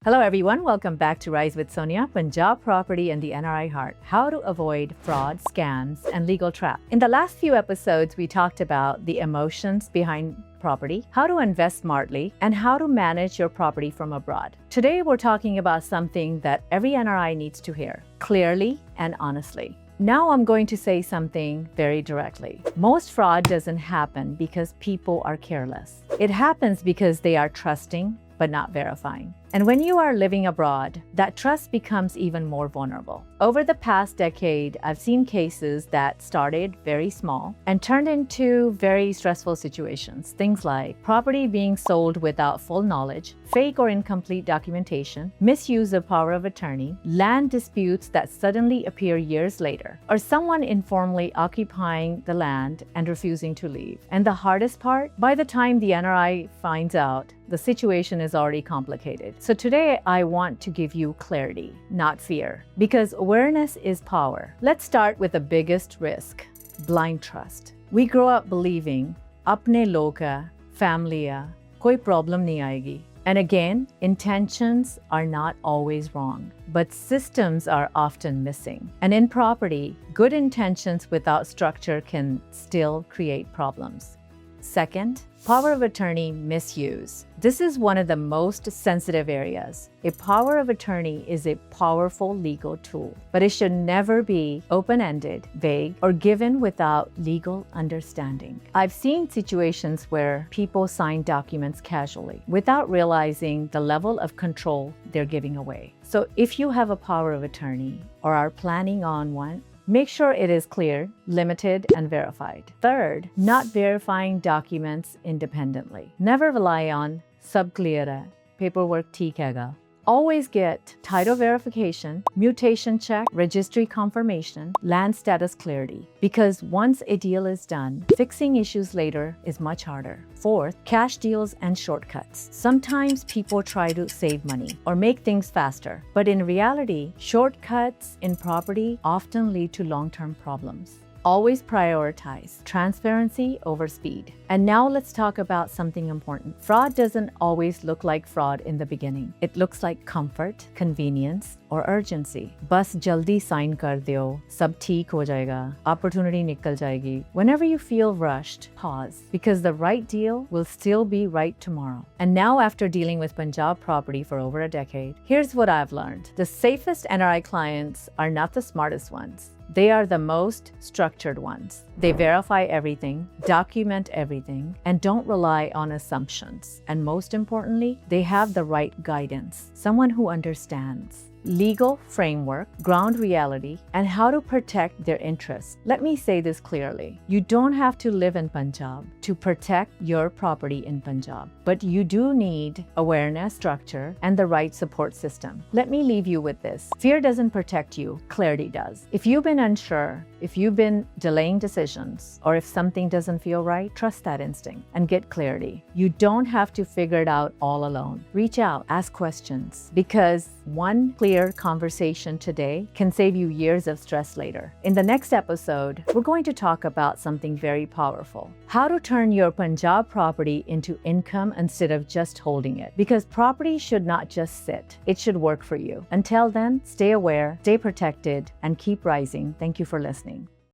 Hello everyone, welcome back to Rise with Sonia, Punjab Property and the NRI Heart. How to avoid fraud, scams, and legal traps. In the last few episodes, we talked about the emotions behind property, how to invest smartly, and how to manage your property from abroad. Today, we're talking about something that every NRI needs to hear, clearly and honestly. Now I'm going to say something very directly. Most fraud doesn't happen because people are careless. It happens because they are trusting, but not verifying. And when you are living abroad, that trust becomes even more vulnerable. Over the past decade, I've seen cases that started very small and turned into very stressful situations. Things like property being sold without full knowledge, fake or incomplete documentation, misuse of power of attorney, land disputes that suddenly appear years later, or someone informally occupying the land and refusing to leave. And the hardest part, by the time the NRI finds out, the situation is already complicated. So today I want to give you clarity, not fear, because awareness is power. Let's start with the biggest risk, blind trust. We grow up believing, apne log hai, family hai, koi problem nahi aayegi. And again, intentions are not always wrong, but systems are often missing. And in property, good intentions without structure can still create problems. Second, power of attorney misuse. This is one of the most sensitive areas. A power of attorney is a powerful legal tool, but it should never be open-ended, vague, or given without legal understanding. I've seen situations where people sign documents casually without realizing the level of control they're giving away. So if you have a power of attorney or are planning on one, make sure it is clear, limited, and verified. Third, not verifying documents independently. Never rely on sab clear hai, paperwork theek haga. Always get title verification, mutation check, registry confirmation, land status clarity. Because once a deal is done, fixing issues later is much harder. Fourth, cash deals and shortcuts. Sometimes people try to save money or make things faster, but in reality, shortcuts in property often lead to long-term problems. Always prioritize transparency over speed. And now let's talk about something important. Fraud doesn't always look like fraud in the beginning. It looks like comfort, convenience, or urgency. Bas jaldi sign kar deo, sab theek ho jayega, opportunity nikal jayegi. Whenever you feel rushed, pause, because the right deal will still be right tomorrow. And now, after dealing with Punjab property for over a decade, here's what I've learned. The safest NRI clients are not the smartest ones. They are the most structured ones. They verify everything, document everything, and don't rely on assumptions. And most importantly, they have the right guidance, someone who understands legal framework, ground reality, and how to protect their interests. Let me say this clearly. You don't have to live in Punjab to protect your property in Punjab, but you do need awareness, structure, and the right support system. Let me leave you with this. Fear doesn't protect you, clarity does. If you've been unsure, if you've been delaying decisions, or if something doesn't feel right, trust that instinct and get clarity. You don't have to figure it out all alone. Reach out, ask questions, because one clear conversation today can save you years of stress later. In the next episode, we're going to talk about something very powerful. How to turn your Punjab property into income instead of just holding it. Because property should not just sit, it should work for you. Until then, stay aware, stay protected, and keep rising. Thank you for listening.